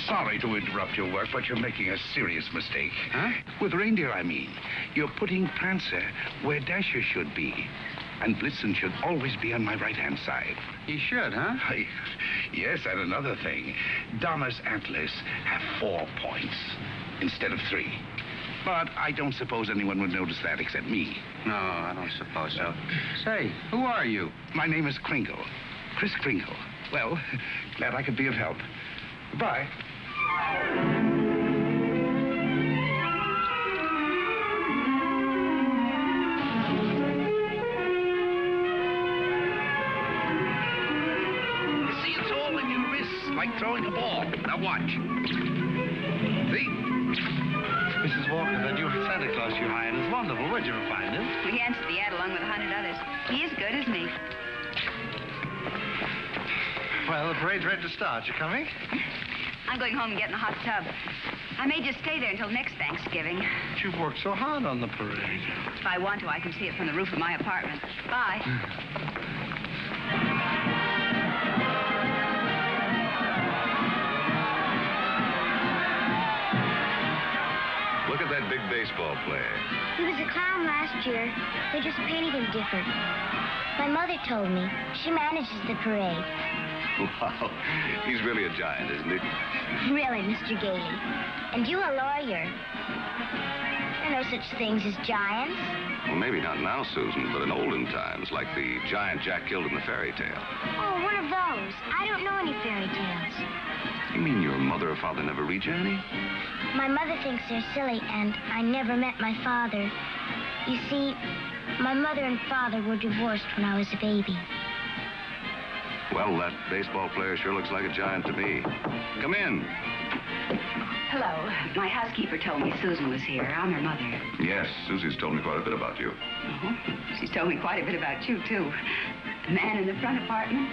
sorry to interrupt your work, but you're making a serious mistake. Huh? With reindeer, I mean. You're putting Prancer where Dasher should be. And Blitzen should always be on my right-hand side. He should, huh? Yes, and another thing. Donna's antlers have 4 points instead of 3. But I don't suppose anyone would notice that except me. No, I don't suppose so. Say, who are you? My name is Kringle. Kris Kringle. Well, glad I could be of help. Goodbye. You see, it's all in your wrists, like throwing a ball. Now watch. See? Mrs. Walker, that new Santa Claus you hired is wonderful. Where'd you find him? We answered the ad along with 100 others. He is good, isn't he? Well, the parade's ready to start. You coming? I'm going home and getting a hot tub. I may just stay there until next Thanksgiving. But you've worked so hard on the parade. If I want to, I can see it from the roof of my apartment. Bye. Look at that big baseball player. He was a clown last year. They just painted him different. My mother told me. She manages the parade. Wow. He's really a giant, isn't he? Really, Mr. Gailey. And you a lawyer. There are no such things as giants. Well, maybe not now, Susan, but in olden times, like the giant Jack killed in the fairy tale. Oh, one of those. I don't know any fairy tales. You mean your mother or father never read you any? My mother thinks they're silly, and I never met my father. You see, my mother and father were divorced when I was a baby. Well, that baseball player sure looks like a giant to me. Come in. Hello. My housekeeper told me Susan was here. I'm her mother. Yes, Susie's told me quite a bit about you. She's told me quite a bit about you, too. The man in the front apartment.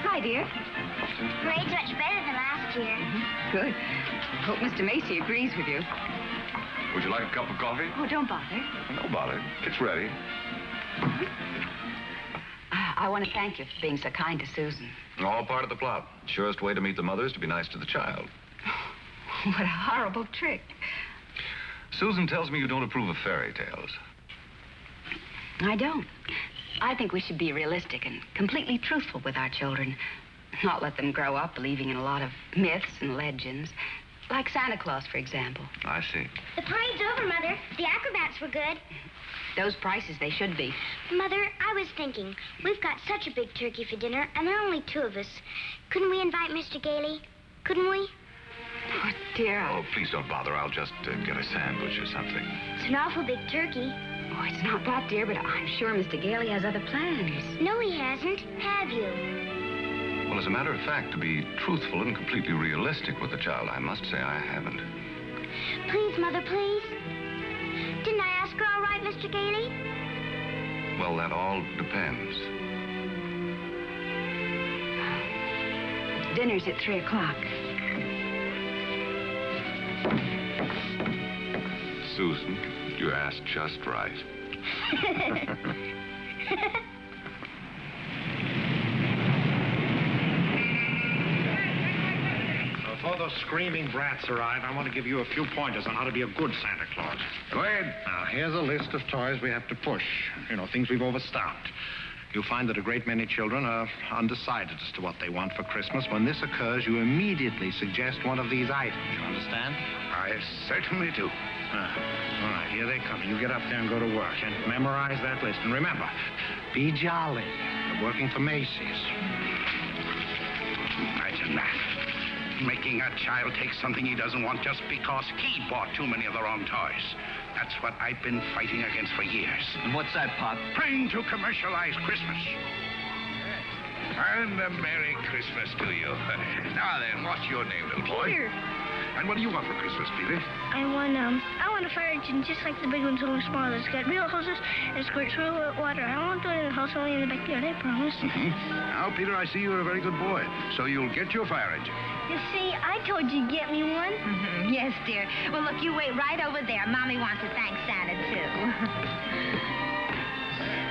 Hi, dear. Parade's much better than last year. Good. Hope Mr. Macy agrees with you. Would you like a cup of coffee? Oh, don't bother. No bother. It's ready. I want to thank you for being so kind to Susan. All part of the plot. Surest way to meet the mother is to be nice to the child. What a horrible trick. Susan tells me you don't approve of fairy tales. I don't. I think we should be realistic and completely truthful with our children. Not let them grow up believing in a lot of myths and legends. Like Santa Claus, for example. I see. The parade's over, Mother. The acrobats were good. Those prices, they should be. Mother, I was thinking, we've got such a big turkey for dinner, and there are only 2 of us. Couldn't we invite Mr. Gailey? Couldn't we? Oh, dear. Oh, please don't bother. I'll just get a sandwich or something. It's an awful big turkey. Oh, it's not that, dear, but I'm sure Mr. Gailey has other plans. No, he hasn't. Have you? Well, as a matter of fact, to be truthful and completely realistic with the child, I must say I haven't. Please, Mother, please. Didn't I ask her all right, Mr. Gailey? Well, that all depends. Dinner's at 3 o'clock. Susan, you asked just right. Before those screaming brats arrive, I want to give you a few pointers on how to be a good Santa Claus. Go ahead. Now, here's a list of toys we have to push. You know, things we've overstocked. You'll find that a great many children are undecided as to what they want for Christmas. When this occurs, you immediately suggest one of these items. You understand? I certainly do. All right, here they come. You get up there and go to work and memorize that list. And remember, be jolly. You're working for Macy's. Imagine that. Making a child take something he doesn't want just because he bought too many of the wrong toys. That's what I've been fighting against for years. And what's that, Pop? Trying to commercialize Christmas. And a Merry Christmas to you. Now then, what's your name, little boy? Peter. And what do you want for Christmas, Peter? I want a fire engine just like the big ones, only smaller. It's got real hoses and squirts real water. I won't do it in the house, only in the backyard, I promise. Now, Peter, I see you're a very good boy. So you'll get your fire engine. You see, I told you to get me one. Yes, dear. Well, look, you wait right over there. Mommy wants to thank Santa, too.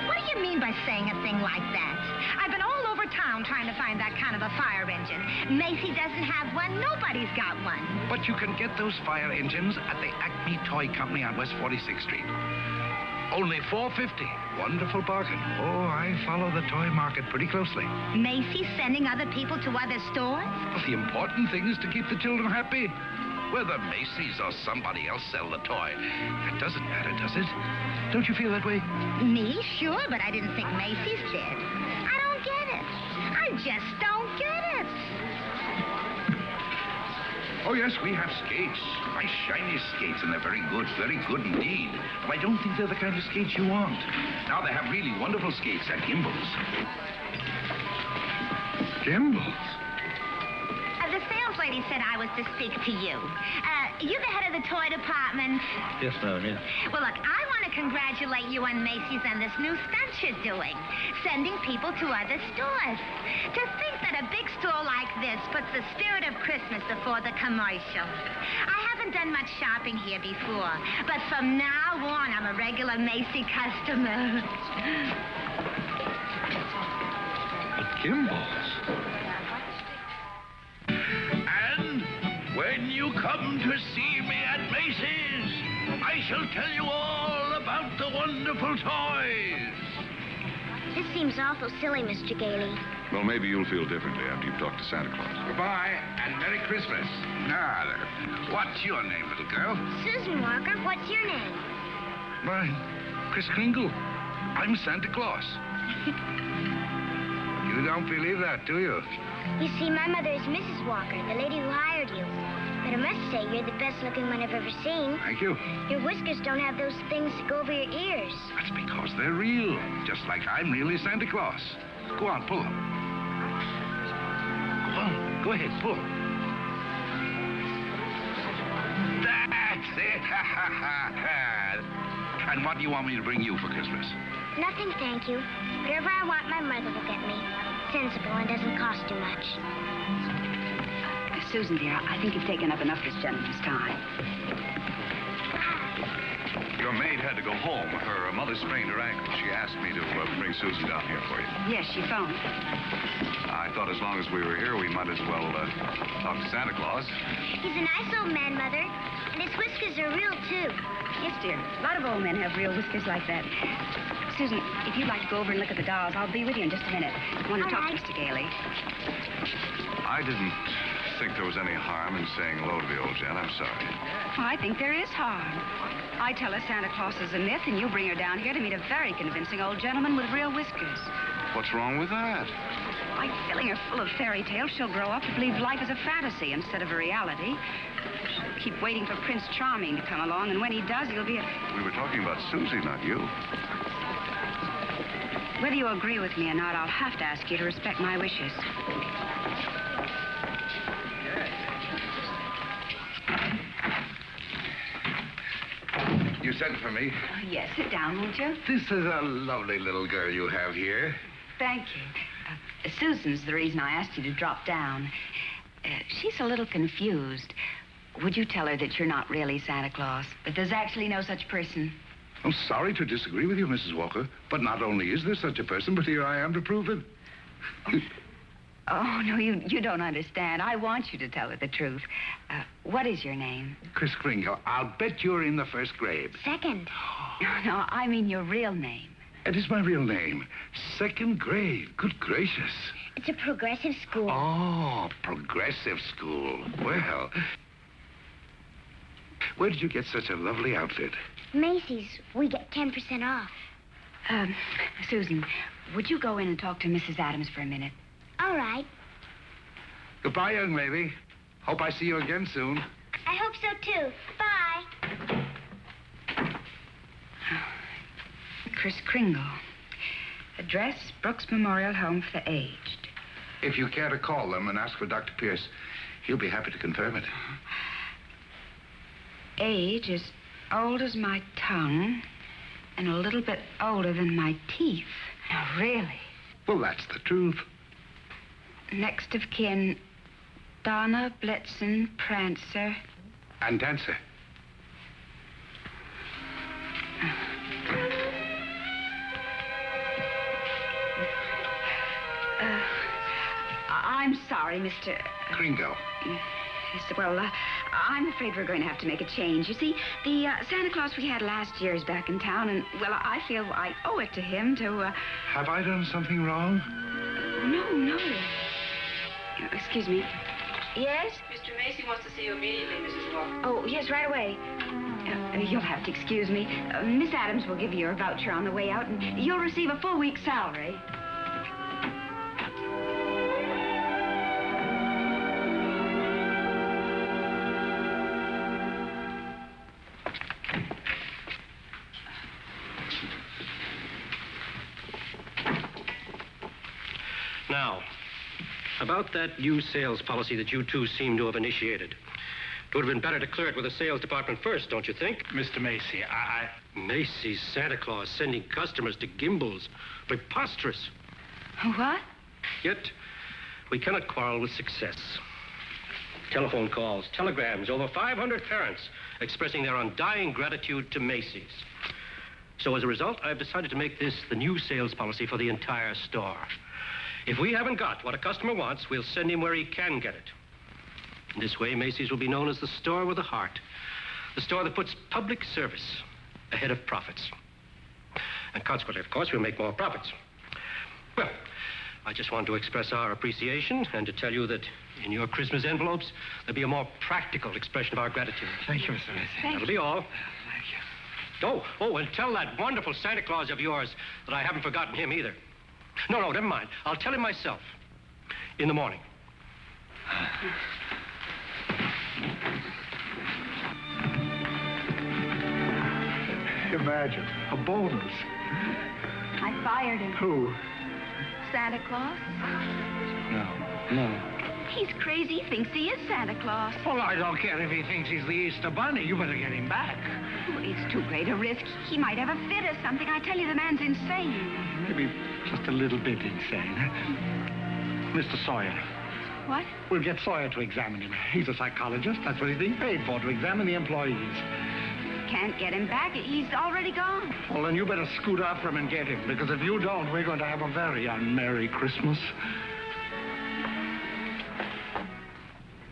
What do you mean by saying a thing like that? I've been all over town trying to find that kind of of a fire engine. Macy doesn't have one. Nobody's got one. But you can get those fire engines at the Acme Toy Company on West 46th Street. Only $4.50. Wonderful bargain. Oh, I follow the toy market pretty closely. Macy's sending other people to other stores? Well, the important thing is to keep the children happy. Whether Macy's or somebody else sell the toy, that doesn't matter, does it? Don't you feel that way? Me? Sure, but I didn't think Macy's did. I don't get it. I just don't get it. Oh, yes, we have skates. Nice, shiny skates, and they're very good indeed. But I don't think they're the kind of skates you want. Now, they have really wonderful skates at Gimbals. Gimbals? The sales lady said I was to speak to you. You're the head of the toy department. Yes, ma'am, yeah. Well, look, I want to congratulate you on Macy's and this new stunt you're doing, sending people to other stores. To think that a big store like this puts the spirit of Christmas before the commercial. I haven't done much shopping here before, but from now on, I'm a regular Macy customer. Gimbals? And when you come to see me at Macy's, I shall tell you all about the wonderful toys. This seems awful silly, Mr. Gailey. Well, maybe you'll feel differently after you've talked to Santa Claus. Goodbye, and Merry Christmas. Now, what's your name, little girl? Susan Walker, what's your name? Mine, Kris Kringle. I'm Santa Claus. You don't believe that, do you? You see, my mother is Mrs. Walker, the lady who hired you. But I must say, you're the best-looking one I've ever seen. Thank you. Your whiskers don't have those things that go over your ears. That's because they're real, just like I'm really Santa Claus. Go on, pull them. Go on, go ahead, pull. That's it. And what do you want me to bring you for Christmas? Nothing, thank you. Whatever I want, my mother will get me. Sensible and doesn't cost too much. Susan, dear, I think you've taken up enough this gentleman's time. Your maid had to go home. Her mother sprained her ankle. She asked me to bring Susan down here for you. Yes, she phoned. I thought as long as we were here, we might as well talk to Santa Claus. He's a nice old man, Mother. And his whiskers are real, too. Yes, dear. A lot of old men have real whiskers like that. Susan, if you'd like to go over and look at the dolls, I'll be with you in just a minute. I want to talk to Mr. Gailey. I didn't think there was any harm in saying hello to the old gent. I'm sorry. Well, I think there is harm. I tell her Santa Claus is a myth, and you bring her down here to meet a very convincing old gentleman with real whiskers. What's wrong with that? By filling her full of fairy tales, she'll grow up to believe life is a fantasy instead of a reality. She'll keep waiting for Prince Charming to come along, and when he does, he'll be a... We were talking about Susie, not you. Whether you agree with me or not, I'll have to ask you to respect my wishes. You sent for me. Yes, sit down, won't you? This is a lovely little girl you have here. Thank you. Susan's the reason I asked you to drop down. She's a little confused. Would you tell her that you're not really Santa Claus, that there's actually no such person? I'm sorry to disagree with you, Mrs. Walker, but not only is there such a person, but here I am to prove it. Oh, no, you don't understand. I want you to tell her the truth. What is your name? Kris Kringle. I'll bet you're in the first grade. Second. No, I mean your real name. It is my real name. Second grade. Good gracious. It's a progressive school. Oh, progressive school. Well, where did you get such a lovely outfit? Macy's. We get 10% off. Susan, would you go in and talk to Mrs. Adams for a minute? All right. Goodbye, young lady. Hope I see you again soon. I hope so, too. Bye. Kris Kringle. Address, Brooks Memorial Home for the Aged. If you care to call them and ask for Dr. Pierce, he'll be happy to confirm it. Age is old as my tongue and a little bit older than my teeth. No, really. Well, that's the truth. Next of kin, Donna, Blitzen, Prancer. And Dancer. I'm sorry, Mr. Kringle. Yes, well, I'm afraid we're going to have to make a change. You see, the Santa Claus we had last year is back in town, and, well, I feel I owe it to him to, Have I done something wrong? No. Excuse me. Yes? Mr. Macy wants to see you immediately, Mrs. Walker. Oh, yes, right away. You'll have to excuse me. Miss Adams will give you your voucher on the way out, and you'll receive a full week's salary. Now, about that new sales policy that you two seem to have initiated. It would have been better to clear it with the sales department first, don't you think? Mr. Macy, Macy's Santa Claus sending customers to Gimbel's. Preposterous. What? Yet, we cannot quarrel with success. Telephone calls, telegrams, over 500 parents expressing their undying gratitude to Macy's. So as a result, I've decided to make this the new sales policy for the entire store. If we haven't got what a customer wants, we'll send him where he can get it. In this way, Macy's will be known as the store with a heart. The store that puts public service ahead of profits. And consequently, of course, we'll make more profits. Well, I just want to express our appreciation and to tell you that in your Christmas envelopes, there'll be a more practical expression of our gratitude. Thank you, Mr. Macy. That'll be all. Thank you. Oh, and tell that wonderful Santa Claus of yours that I haven't forgotten him either. No, never mind. I'll tell him myself. In the morning. Imagine, a bonus. I fired him. Who? Santa Claus? No. He's crazy. He thinks he is Santa Claus. Well, I don't care if he thinks he's the Easter Bunny. You better get him back. Well, it's too great a risk. He might have a fit or something. I tell you, the man's insane. Maybe just a little bit insane. Mr. Sawyer. What? We'll get Sawyer to examine him. He's a psychologist. That's what he's being paid for, to examine the employees. Can't get him back. He's already gone. Well, then you better scoot after him and get him, because if you don't, we're going to have a very unmerry Christmas.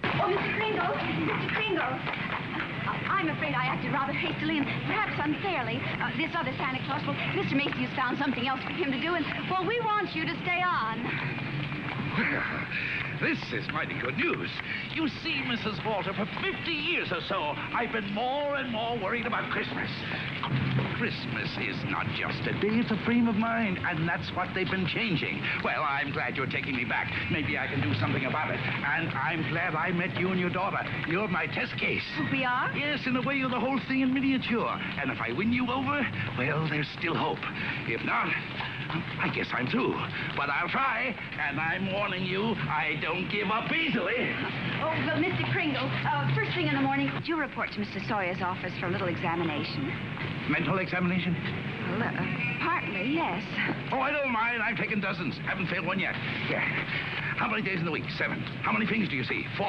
Oh, Mr. Kringle. I'm afraid I acted rather hastily and perhaps unfairly. This other Santa Claus, well, Mr. Macy has found something else for him to do, and, well, we want you to stay on. Well, this is mighty good news. You see, Mrs. Walter, for 50 years or so, I've been more and more worried about Christmas. Christmas is not just a day, it's a frame of mind, and that's what they've been changing. Well, I'm glad you're taking me back. Maybe I can do something about it. And I'm glad I met you and your daughter. You're my test case. We are? Yes, in a way, you're the whole thing in miniature. And if I win you over, well, there's still hope. If not, I guess I'm through. But I'll try, and I'm warning you, I don't give up easily. Oh, but Mr. Kringle, first thing in the morning, could you report to Mr. Sawyer's office for a little examination? Mental examination? Well, partly, yes. Oh, I don't mind. I've taken dozens. Haven't failed one yet. Yeah. How many days in the week? 7. How many things do you see? 4.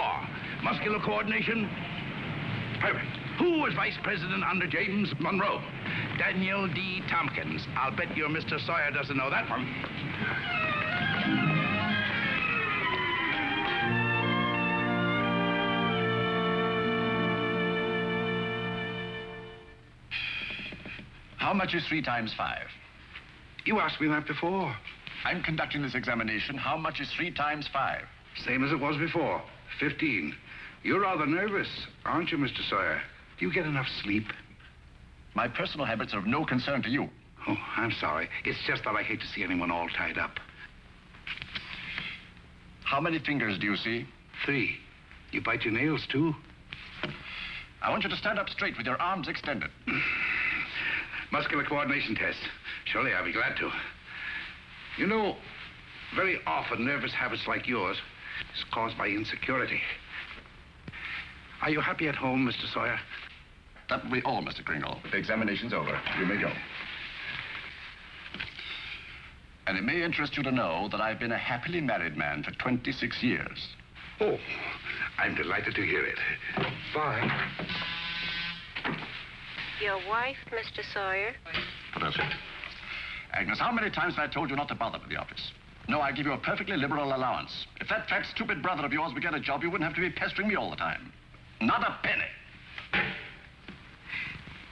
Muscular coordination? Perfect. Who was vice president under James Monroe? Daniel D. Tompkins. I'll bet your Mr. Sawyer doesn't know that one. How much is 3 times 5? You asked me that before. I'm conducting this examination. How much is 3 times 5? Same as it was before. 15. You're rather nervous, aren't you, Mr. Sawyer? Do you get enough sleep? My personal habits are of no concern to you. Oh, I'm sorry. It's just that I hate to see anyone all tied up. How many fingers do you see? 3. You bite your nails, too? I want you to stand up straight with your arms extended. Muscular coordination test. Surely I'll be glad to. You know, very often nervous habits like yours is caused by insecurity. Are you happy at home, Mr. Sawyer? That will be all, Mr. Kringle. The examination's over. You may go. And it may interest you to know that I've been a happily married man for 26 years. Oh, I'm delighted to hear it. Bye. Your wife, Mr. Sawyer? What else? Agnes, how many times have I told you not to bother with the office? No, I give you a perfectly liberal allowance. If that fat, stupid brother of yours would get a job, you wouldn't have to be pestering me all the time. Not a penny.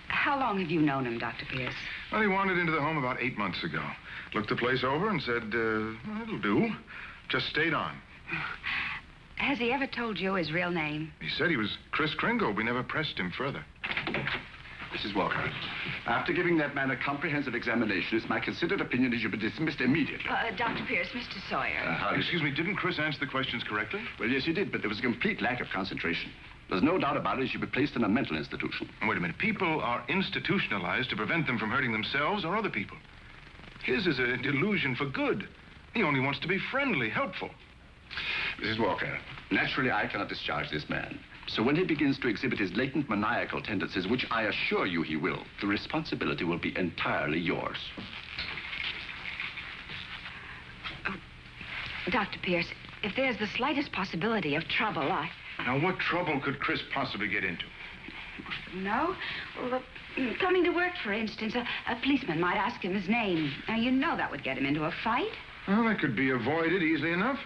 How long have you known him, Dr. Pierce? Well, he wandered into the home about 8 months ago. Looked the place over and said, well, it'll do. Just stayed on. Has he ever told you his real name? He said he was Kris Kringle. We never pressed him further. Mrs. Walker, after giving that man a comprehensive examination, it's my considered opinion he should be dismissed immediately. Dr. Pierce, Mr. Sawyer. Excuse me, didn't Kris answer the questions correctly? Well, yes, he did, but there was a complete lack of concentration. There's no doubt about it, he should be placed in a mental institution. Wait a minute. People are institutionalized to prevent them from hurting themselves or other people. His is a delusion for good. He only wants to be friendly, helpful. Mrs. Walker, naturally I cannot discharge this man. So when he begins to exhibit his latent maniacal tendencies, which I assure you he will, the responsibility will be entirely yours. Oh, Dr. Pierce, if there's the slightest possibility of trouble, Now, what trouble could Kris possibly get into? No? Well, coming to work, for instance, a policeman might ask him his name. Now, you know that would get him into a fight. Well, that could be avoided easily enough.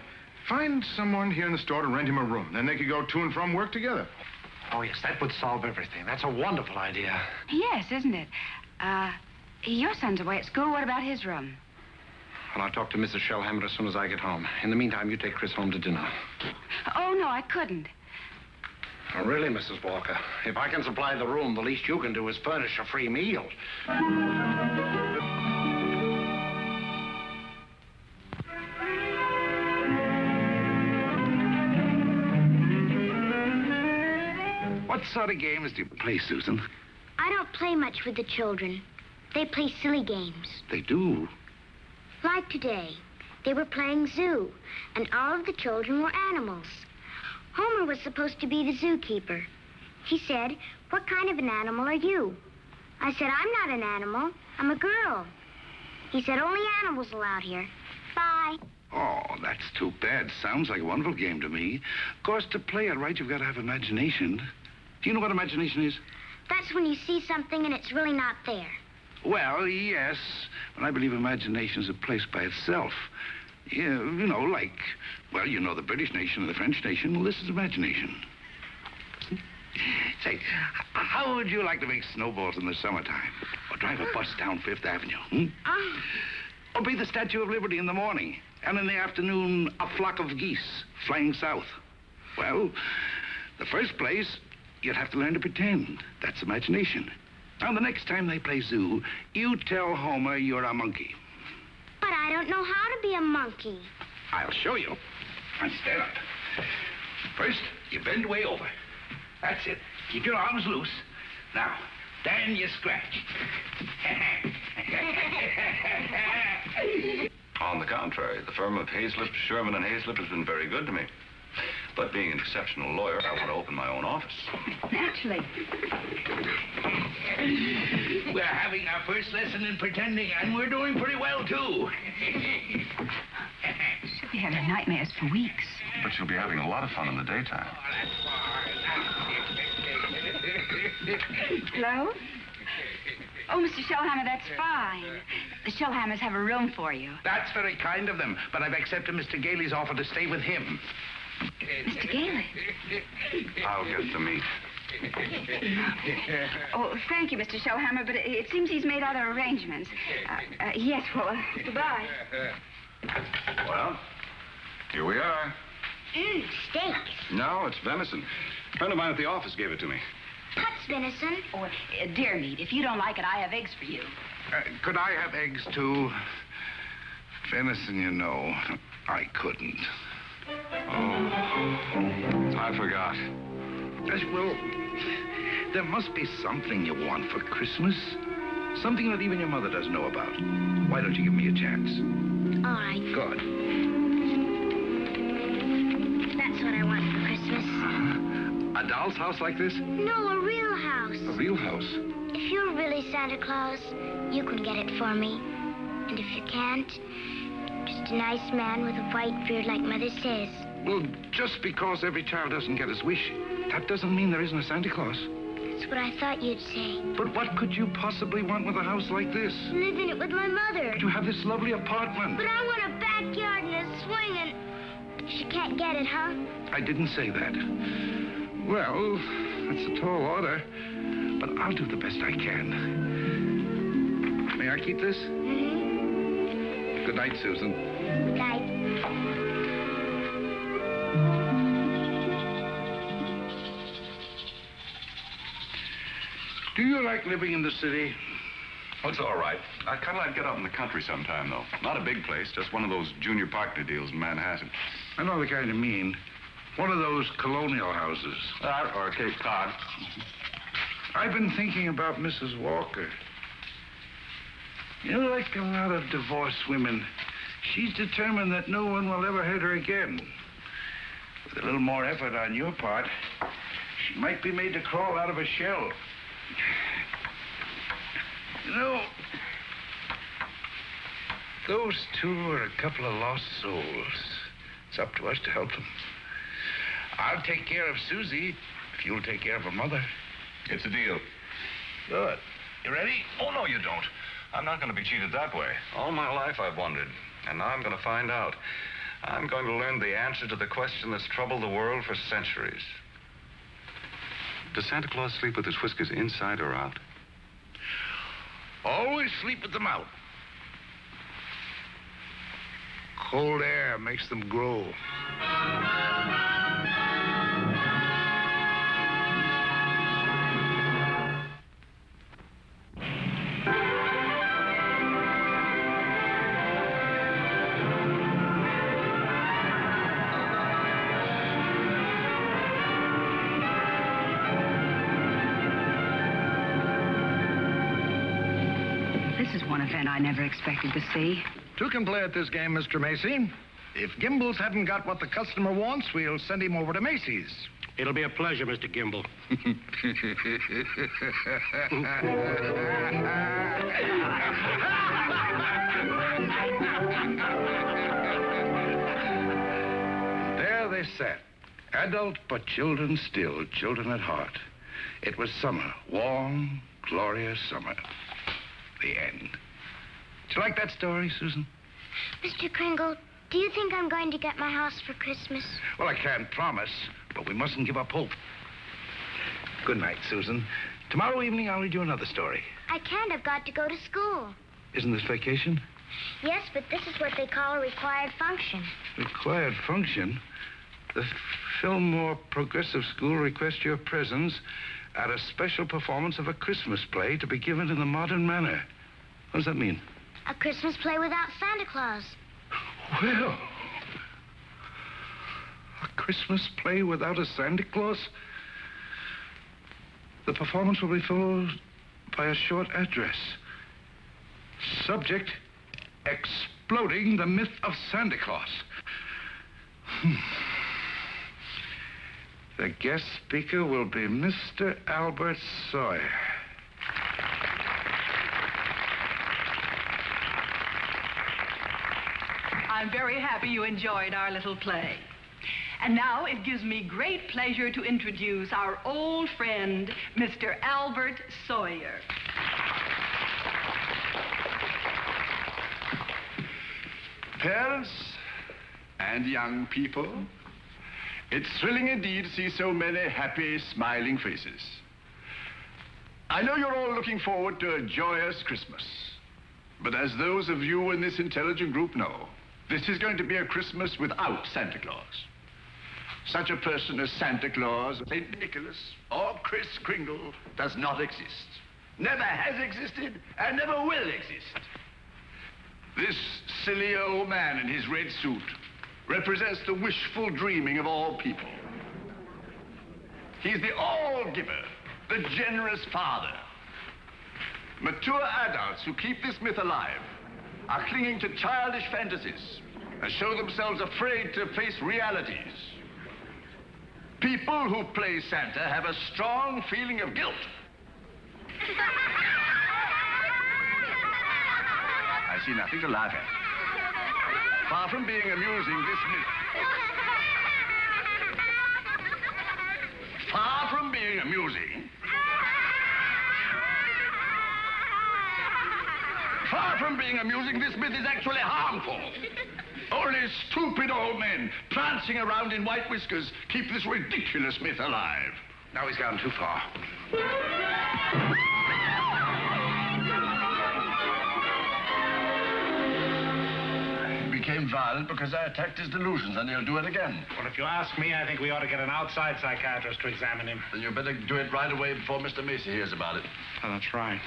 Find someone here in the store to rent him a room. Then they could go to and from work together. Oh, yes, that would solve everything. That's a wonderful idea. Yes, isn't it? Your son's away at school. What about his room? Well, I'll talk to Mrs. Shellhammer as soon as I get home. In the meantime, you take Kris home to dinner. Oh, no, I couldn't. Oh, really, Mrs. Walker? If I can supply the room, the least you can do is furnish a free meal. What sort of games do you play, Susan? I don't play much with the children. They play silly games. They do. Like today, they were playing zoo, and all of the children were animals. Homer was supposed to be the zookeeper. He said, "What kind of an animal are you?" I said, "I'm not an animal. I'm a girl." He said, "Only animals allowed here. Bye." Oh, that's too bad. Sounds like a wonderful game to me. Of course, to play it right, you've got to have imagination. Do you know what imagination is? That's when you see something and it's really not there. Well, yes. But I believe imagination is a place by itself. Yeah, you know, like, well, you know the British nation and the French nation. Well, this is imagination. Say, how would you like to make snowballs in the summertime? Or drive a bus down Fifth Avenue, Or be the Statue of Liberty in the morning, and in the afternoon, a flock of geese flying south? Well, the first place, you'd have to learn to pretend. That's imagination. Now, the next time they play zoo, you tell Homer you're a monkey. But I don't know how to be a monkey. I'll show you. Now, stand up. First, you bend way over. That's it. Keep your arms loose. Now, then you scratch. On the contrary, the firm of Hazlitt, Sherman, and Hazlitt has been very good to me. But being an exceptional lawyer, I want to open my own office. Naturally. We're having our first lesson in pretending, and we're doing pretty well, too. She'll be having nightmares for weeks. But you'll be having a lot of fun in the daytime. Hello? Oh, Mr. Shellhammer, that's fine. The Shellhammers have a room for you. That's very kind of them, but I've accepted Mr. Gailey's offer to stay with him. Mr. Gailey? I'll get the meat. Oh, thank you, Mr. Shellhammer, but it seems he's made other arrangements. Yes, well, goodbye. Well, here we are. Steak. No, it's venison. A friend of mine at the office gave it to me. What's venison? Oh, deer meat. If you don't like it, I have eggs for you. Could I have eggs, too? Venison, you know, I couldn't. Oh, I forgot. Well, there must be something you want for Christmas. Something that even your mother doesn't know about. Why don't you give me a chance? All right. Good. That's what I want for Christmas. A doll's house like this? No, a real house. A real house? If you're really Santa Claus, you can get it for me. And if you can't, just a nice man with a white beard like Mother says. Well, just because every child doesn't get his wish, that doesn't mean there isn't a Santa Claus. That's what I thought you'd say. But what could you possibly want with a house like this? Live in it with my mother. You have this lovely apartment. But I want a bad backyard in a swing and she can't get it, huh? I didn't say that. Well, it's a tall order, but I'll do the best I can. May I keep this? Mm-hmm. Good night, Susan. Good night. Do you like living in the city? Oh, it's all right. I'd kind of like to get out in the country sometime, though. Not a big place, just one of those junior partner deals in Manhattan. I know the kind you mean. One of those colonial houses. Or Cape Cod. I've been thinking about Mrs. Walker. You know, like a lot of divorced women, she's determined that no one will ever hurt her again. With a little more effort on your part, she might be made to crawl out of a shell. You know, those two are a couple of lost souls. It's up to us to help them. I'll take care of Susie if you'll take care of her mother. It's a deal. Good. You ready? Oh, no, you don't. I'm not going to be cheated that way. All my life I've wondered, and now I'm going to find out. I'm going to learn the answer to the question that's troubled the world for centuries. Does Santa Claus sleep with his whiskers inside or out? Always sleep with them out. Cold air makes them grow. One event I never expected to see. Two can play at this game, Mr. Macy. If Gimbel's hadn't got what the customer wants, we'll send him over to Macy's. It'll be a pleasure, Mr. Gimble. There they sat, adult but children still, children at heart. It was summer, warm, glorious summer. The end. Did you like that story, Susan? Mr. Kringle, do you think I'm going to get my house for Christmas? Well, I can't promise, but we mustn't give up hope. Good night, Susan. Tomorrow evening, I'll read you another story. I can't. I've got to go to school. Isn't this vacation? Yes, but this is what they call a required function. Required function? The Fillmore Progressive School requests your presence at a special performance of a Christmas play to be given in the modern manner. What does that mean? A Christmas play without Santa Claus. Well, a Christmas play without a Santa Claus? The performance will be followed by a short address. Subject, exploding the myth of Santa Claus. The guest speaker will be Mr. Albert Sawyer. I'm very happy you enjoyed our little play. And now it gives me great pleasure to introduce our old friend, Mr. Albert Sawyer. Parents and young people, it's thrilling indeed to see so many happy, smiling faces. I know you're all looking forward to a joyous Christmas. But as those of you in this intelligent group know, this is going to be a Christmas without Santa Claus. Such a person as Santa Claus, St. Nicholas, or Kris Kringle does not exist. Never has existed and never will exist. This silly old man in his red suit represents the wishful dreaming of all people. He's the all-giver, the generous father. Mature adults who keep this myth alive are clinging to childish fantasies and show themselves afraid to face realities. People who play Santa have a strong feeling of guilt. I see nothing to laugh at. Far from being amusing, this myth... Far from being amusing... Far from being amusing, this myth is actually harmful. Only stupid old men prancing around in white whiskers keep this ridiculous myth alive. Now he's gone too far. Became violent because I attacked his delusions, and he'll do it again. Well, if you ask me, I think we ought to get an outside psychiatrist to examine him. Then you better do it right away before Mr. Macy hears about it. Oh, that's right.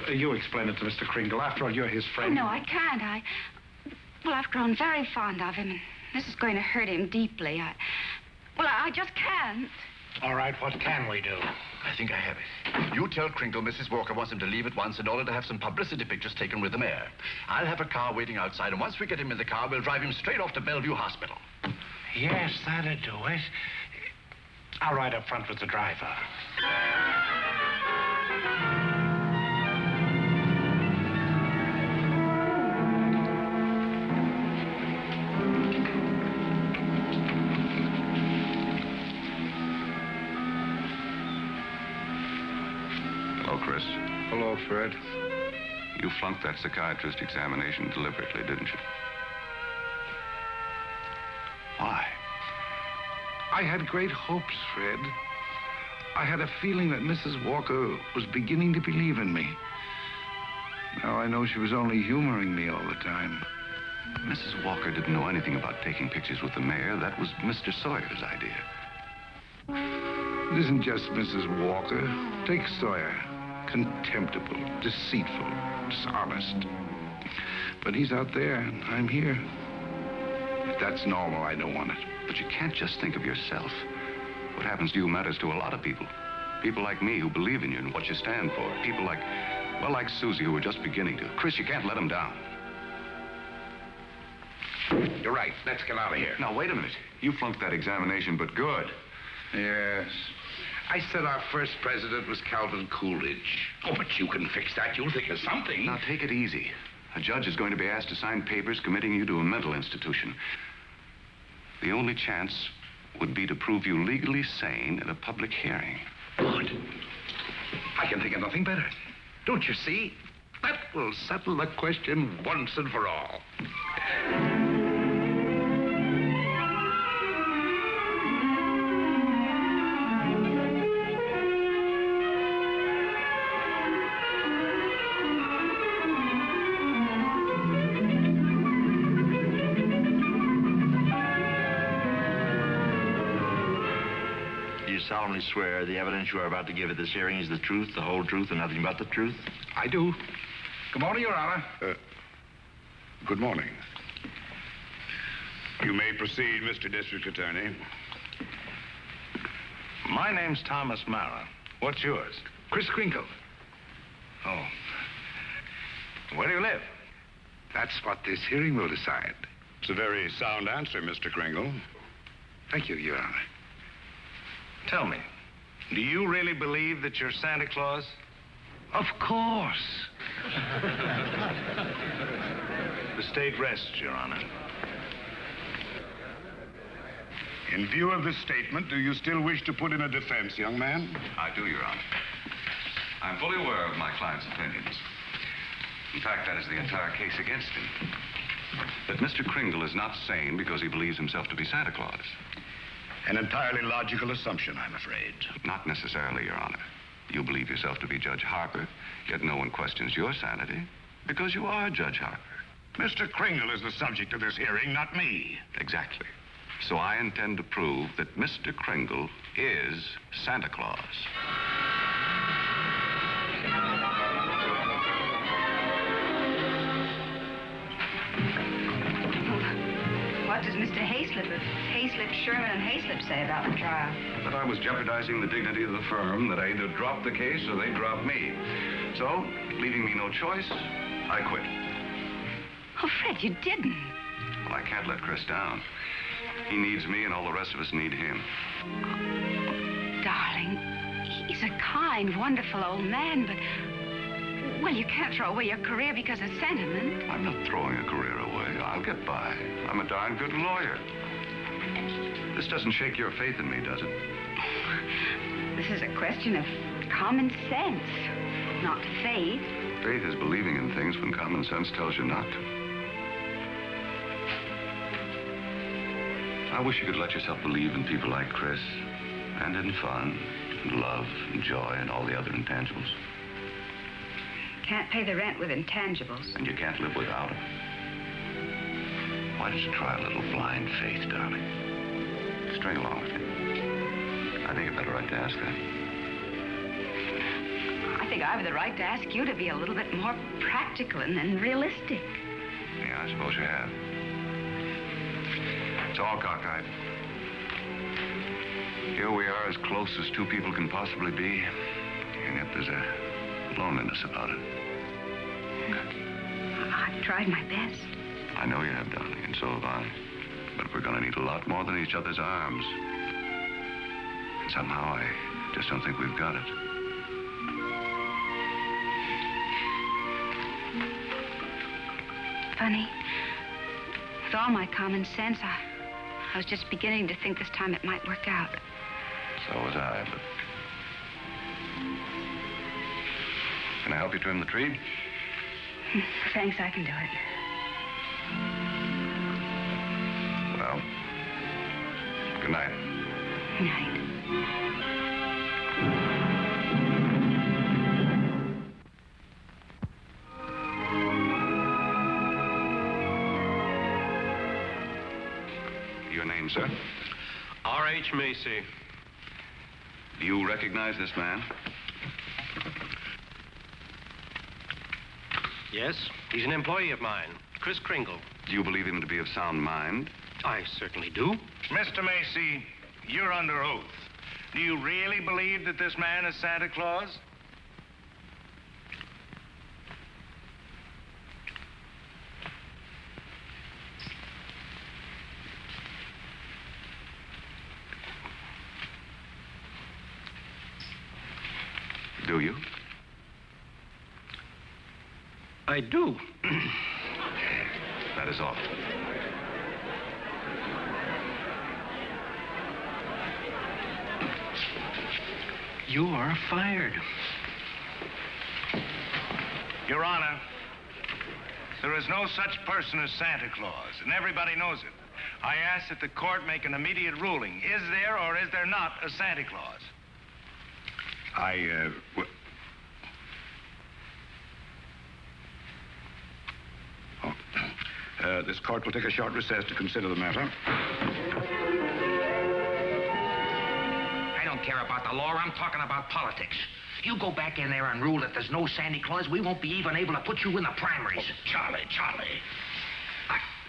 You explain it to Mr. Kringle. After all, you're his Oh, friend. no, I can't. Well, I've grown very fond of him, and this is going to hurt him deeply. I just can't. All right, what can we do? I think I have it. You tell Kringle Mrs. Walker wants him to leave at once in order to have some publicity pictures taken with the mayor. I'll have a car waiting outside, and once we get him in the car, we'll drive him straight off to Bellevue Hospital. Yes, that'd do it. I'll ride up front with the driver. Hello, Kris. Hello, Fred. You flunked that psychiatrist examination deliberately, didn't you? Why? I had great hopes, Fred. I had a feeling that Mrs. Walker was beginning to believe in me. Now I know she was only humoring me all the time. Mrs. Walker didn't know anything about taking pictures with the mayor. That was Mr. Sawyer's idea. It isn't just Mrs. Walker. Take Sawyer. Contemptible, deceitful, dishonest. But he's out there, and I'm here. If that's normal, I don't want it. But you can't just think of yourself. What happens to you matters to a lot of people. People like me who believe in you and what you stand for. People like Susie, who are just beginning to. Kris, you can't let them down. You're right. Let's get out of here. Now, wait a minute. You flunked that examination, but good. Yes. I said our first president was Calvin Coolidge. Oh, but you can fix that. You'll think of something. Now, take it easy. A judge is going to be asked to sign papers committing you to a mental institution. The only chance would be to prove you legally sane at a public hearing. Good. I can think of nothing better. Don't you see? That will settle the question once and for all. Solemnly swear the evidence you are about to give at this hearing is the truth, the whole truth, and nothing but the truth? I do. Good morning, Your Honor. Good morning. You may proceed, Mr. District Attorney. My name's Thomas Mara. What's yours? Kris Kringle. Oh. Where do you live? That's what this hearing will decide. It's a very sound answer, Mr. Kringle. Thank you, Your Honor. Tell me, do you really believe that you're Santa Claus? Of course. The state rests, Your Honor. In view of this statement, do you still wish to put in a defense, young man? I do, Your Honor. I'm fully aware of my client's opinions. In fact, that is the entire case against him. But Mr. Kringle is not sane because he believes himself to be Santa Claus. An entirely logical assumption, I'm afraid. Not necessarily, Your Honor. You believe yourself to be Judge Harper, yet no one questions your sanity because you are Judge Harper. Mr. Kringle is the subject of this hearing, not me. Exactly. So I intend to prove that Mr. Kringle is Santa Claus. What does Mr. Hayslip, Sherman, and Hayslip say about the trial? That I was jeopardizing the dignity of the firm, that I either dropped the case or they dropped me. So, leaving me no choice, I quit. Oh, Fred, you didn't. Well, I can't let Kris down. He needs me, and all the rest of us need him. Darling, he's a kind, wonderful old man, but... Well, you can't throw away your career because of sentiment. I'm not throwing a career away. I'll get by. I'm a darn good lawyer. This doesn't shake your faith in me, does it? This is a question of common sense, not faith. Faith is believing in things when common sense tells you not to. I wish you could let yourself believe in people like Kris, and in fun, and love, and joy, and all the other intangibles. Can't pay the rent with intangibles. And you can't live without them. Why don't you try a little blind faith, darling? String along with me. I think I've got a right to ask that. I think I have the right to ask you to be a little bit more practical and realistic. Yeah, I suppose you have. It's all cockeyed. Here we are, as close as two people can possibly be, and yet there's a loneliness about it. I've tried my best. I know you have, darling, and so have I. But we're going to need a lot more than each other's arms. And somehow I just don't think we've got it. Funny. With all my common sense, I was just beginning to think this time it might work out. So was I, but... Can I help you trim the tree? Thanks, I can do it. Well, good night. Good night. Your name, sir? R.H. Macy. Do you recognize this man? Yes, he's an employee of mine, Kris Kringle. Do you believe him to be of sound mind? I certainly do. Mr. Macy, you're under oath. Do you really believe that this man is Santa Claus? Do you? I do. That is all. You are fired. Your Honor, there is no such person as Santa Claus, and everybody knows it. I ask that the court make an immediate ruling. Is there or is there not a Santa Claus? This court will take a short recess to consider the matter. I don't care about the law. I'm talking about politics. You go back in there and rule that there's no Santa Claus, we won't be even able to put you in the primaries. Charlie.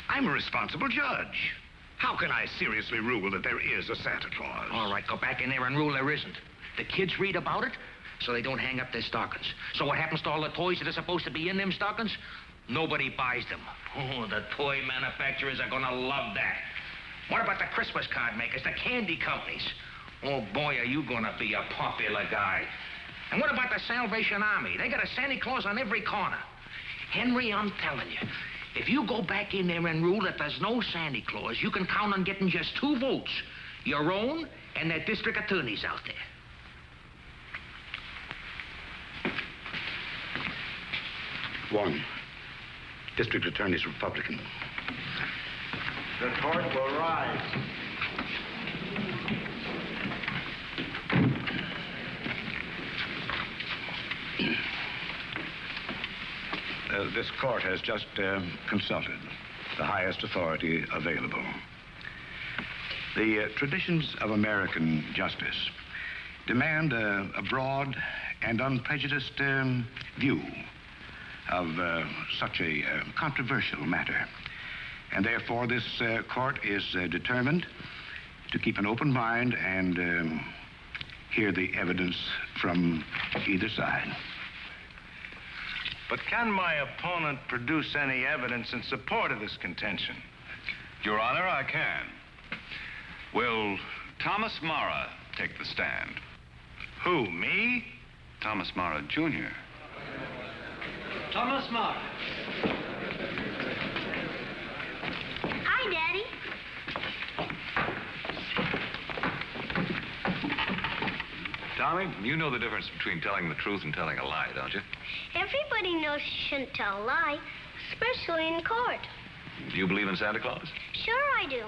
I'm a responsible judge. How can I seriously rule that there is a Santa Claus? All right, go back in there and rule there isn't. The kids read about it, so they don't hang up their stockings. So what happens to all the toys that are supposed to be in them stockings? Nobody buys them. Oh, the toy manufacturers are gonna love that. What about the Christmas card makers, the candy companies? Oh, boy, are you gonna be a popular guy. And what about the Salvation Army? They got a Santa Claus on every corner. Henry, I'm telling you, if you go back in there and rule that there's no Santa Claus, you can count on getting just 2 votes. Your own and that district attorney's out there. One. District Attorney's Republican. The court will rise. This court has just consulted the highest authority available. The traditions of American justice demand a broad and unprejudiced view of such a controversial matter. And therefore, this court is determined to keep an open mind and hear the evidence from either side. But can my opponent produce any evidence in support of this contention? Your Honor, I can. Will Thomas Mara take the stand? Who, me? Thomas Mara, Jr. Thomas Mara. Hi, Daddy. Tommy, you know the difference between telling the truth and telling a lie, don't you? Everybody knows you shouldn't tell a lie, especially in court. Do you believe in Santa Claus? Sure I do.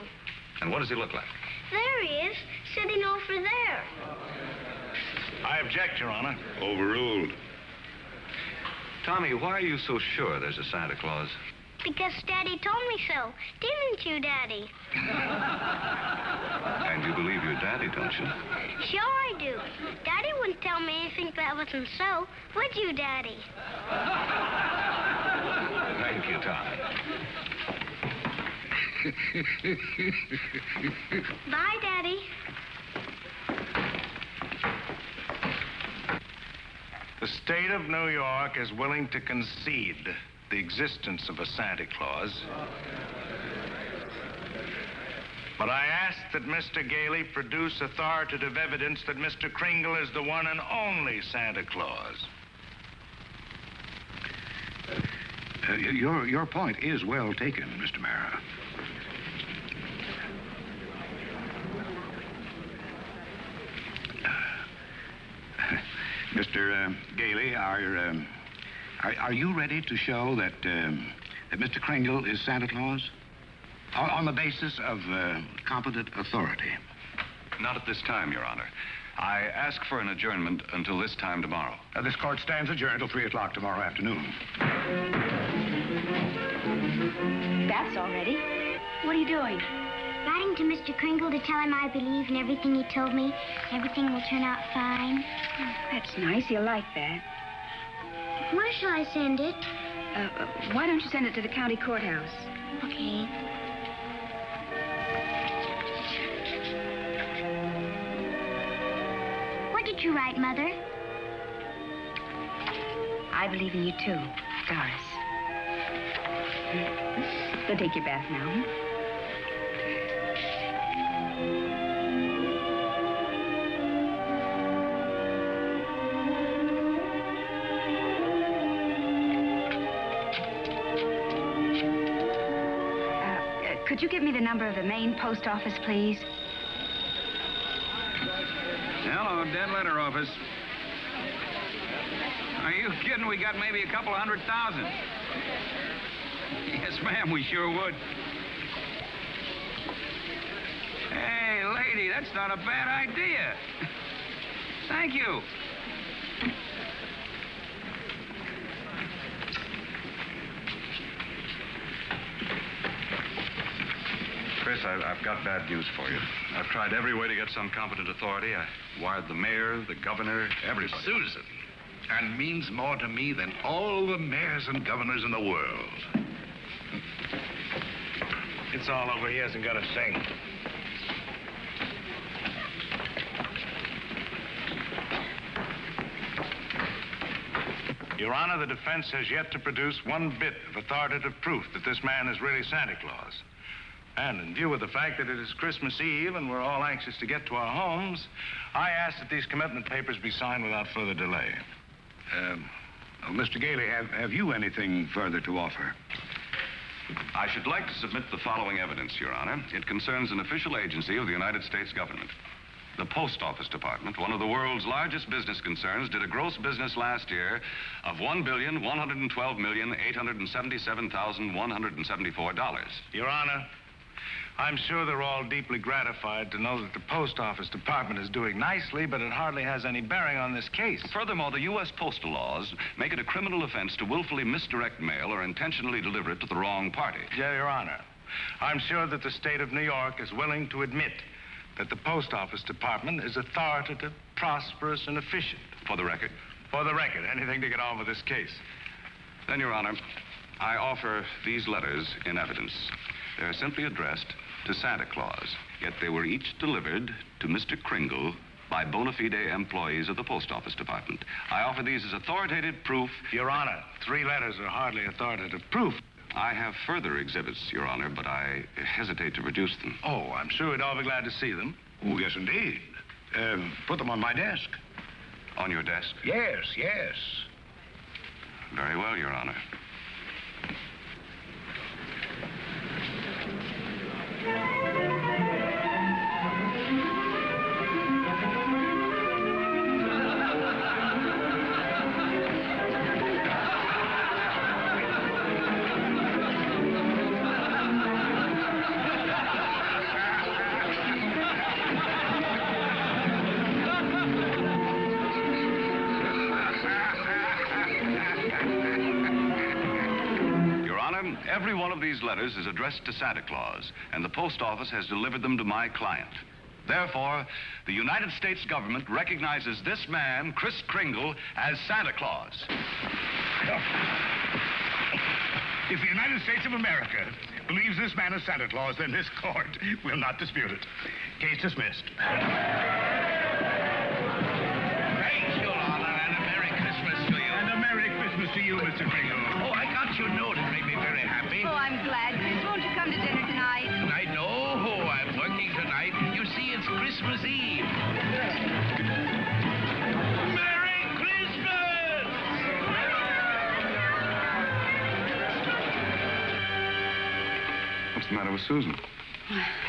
And what does he look like? There he is, sitting over there. I object, Your Honor. Overruled. Tommy, why are you so sure there's a Santa Claus? Because Daddy told me so. Didn't you, Daddy? And you believe your daddy, don't you? Sure I do. Daddy wouldn't tell me anything that wasn't so. Would you, Daddy? Thank you, Tommy. Bye, Daddy. The state of New York is willing to concede the existence of a Santa Claus. But I ask that Mr. Gailey produce authoritative evidence that Mr. Kringle is the one and only Santa Claus. Your point is well taken, Mr. Mara. Mr. Gailey, are you ready to show that Mr. Kringle is Santa Claus? On the basis of competent authority? Not at this time, Your Honor. I ask for an adjournment until this time tomorrow. This court stands adjourned till 3 o'clock tomorrow afternoon. That's all ready. What are you doing? Writing to Mr. Kringle to tell him I believe in everything he told me. Everything will turn out fine. Oh, that's nice. He'll like that. Where shall I send it? Why don't you send it to the county courthouse? Okay. What did you write, Mother? I believe in you, too, Doris. Go take your bath now. Could you give me the number of the main post office, please? Hello, dead letter office. Are you kidding? We got maybe a couple of 100,000. Yes, ma'am, we sure would. Hey, lady, that's not a bad idea. Thank you. Chris, I've got bad news for you. I've tried every way to get some competent authority. I wired the mayor, the governor, everybody. Susan. And means more to me than all the mayors and governors in the world. It's all over. He hasn't got a thing. Your Honor, the defense has yet to produce one bit of authoritative proof that this man is really Santa Claus. And in view of the fact that it is Christmas Eve and we're all anxious to get to our homes, I ask that these commitment papers be signed without further delay. Mr. Gailey, have you anything further to offer? I should like to submit the following evidence, Your Honor. It concerns an official agency of the United States government. The Post Office Department, one of the world's largest business concerns, did a gross business last year of $1,112,877,174. Your Honor, I'm sure they're all deeply gratified to know that the Post Office Department is doing nicely, but it hardly has any bearing on this case. Furthermore, the U.S. postal laws make it a criminal offense to willfully misdirect mail or intentionally deliver it to the wrong party. Yeah, Your Honor. I'm sure that the state of New York is willing to admit that the Post Office Department is authoritative, prosperous, and efficient. For the record? For the record. Anything to get on with this case. Then, Your Honor, I offer these letters in evidence. They're simply addressed to Santa Claus, yet they were each delivered to Mr. Kringle by bona fide employees of the Post Office Department. I offer these as authoritative proof. Your Honor, 3 letters are hardly authoritative proof. I have further exhibits, Your Honor, but I hesitate to produce them. Oh, I'm sure we'd all be glad to see them. Oh, yes, indeed. Put them on my desk. On your desk? Yes, yes. Very well, Your Honor. Every one of these letters is addressed to Santa Claus, and the post office has delivered them to my client. Therefore, the United States government recognizes this man, Kris Kringle, as Santa Claus. If the United States of America believes this man is Santa Claus, then this court will not dispute it. Case dismissed. Thank you, Your Honor, and a Merry Christmas to you. And a Merry Christmas to you, Mr. Kringle. Oh, I got your note. It made me very happy. Oh, I'm glad, Kris. Won't you come to dinner tonight? I know. I'm working tonight. You see, it's Christmas Eve. Merry Christmas! What's the matter with Susan?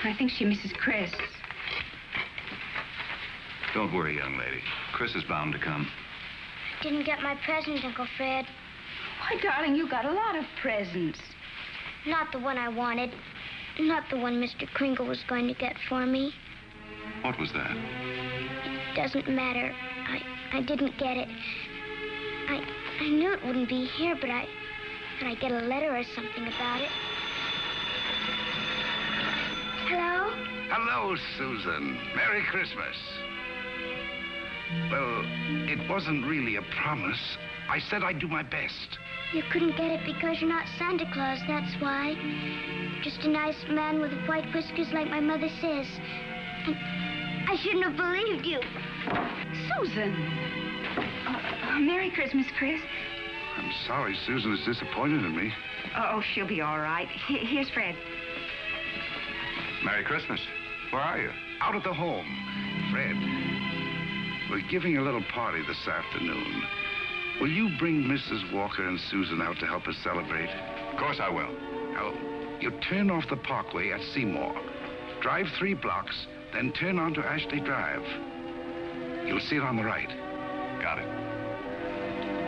I think she misses Kris. Don't worry, young lady. Kris is bound to come. Didn't get my present, Uncle Fred. Why, darling, you got a lot of presents. Not the one I wanted. Not the one Mr. Kringle was going to get for me. What was that? It doesn't matter. I didn't get it. I knew it wouldn't be here, but I get a letter or something about it. Hello? Hello, Susan. Merry Christmas. Well, it wasn't really a promise. I said I'd do my best. You couldn't get it because you're not Santa Claus, that's why. Just a nice man with white whiskers like my mother says. And I shouldn't have believed you. Susan. Merry Christmas, Kris. I'm sorry Susan is disappointed in me. Oh, she'll be all right. Here's Fred. Merry Christmas. Where are you? Out at the home. Fred, we're giving a little party this afternoon. Will you bring Mrs. Walker and Susan out to help us celebrate? Of course I will. Now, you turn off the parkway at Seymour. Drive 3 blocks, then turn onto Ashley Drive. You'll see it on the right. Got it.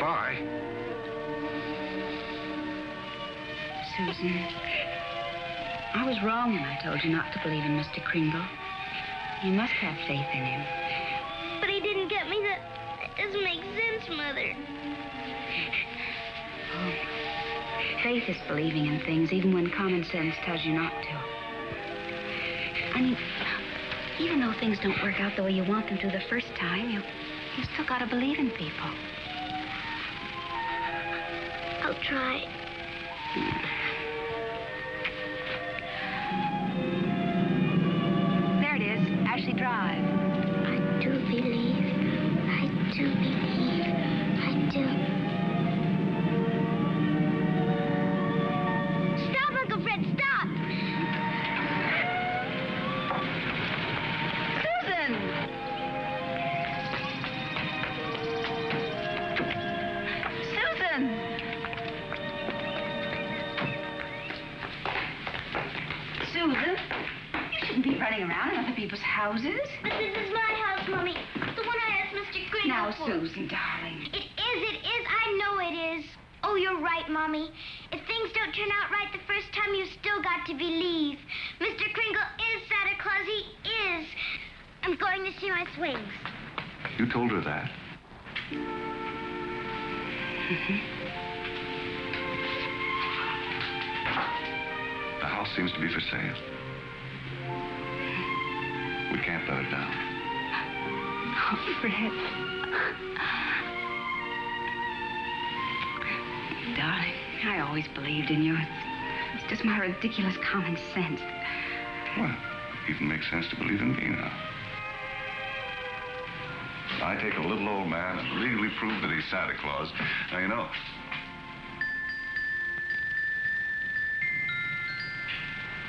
Bye. Susan, I was wrong when I told you not to believe in Mr. Kringle. You must have faith in him. But he didn't get me that. That doesn't make sense, Mother. Oh, faith is believing in things even when common sense tells you not to. I mean, even though things don't work out the way you want them to the first time, you still gotta believe in people. I'll try. There it is, Ashley Drive. I do believe. I do believe. I do. Stop, Uncle Fred, stop! Susan! Susan! Susan? You shouldn't be running around in other people's houses. But this is my house, Mommy. The one I asked Mr. Kringle Now, for. Susan, darling. It is. I know it is. Oh, you're right, Mommy. If things don't turn out right the first time, you've still got to believe. Mr. Kringle is Santa Claus. He is. I'm going to see my swings. You told her that? The house seems to be for sale. We can't let it down. Oh, Fred. Darling, I always believed in you. It's just my ridiculous common sense. Well, it even makes sense to believe in me now. I take a little old man and legally prove that he's Santa Claus. Now, you know.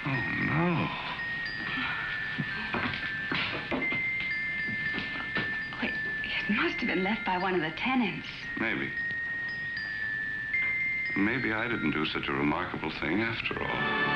Oh, no. Wait, it must have been left by one of the tenants. Maybe. Maybe I didn't do such a remarkable thing after all.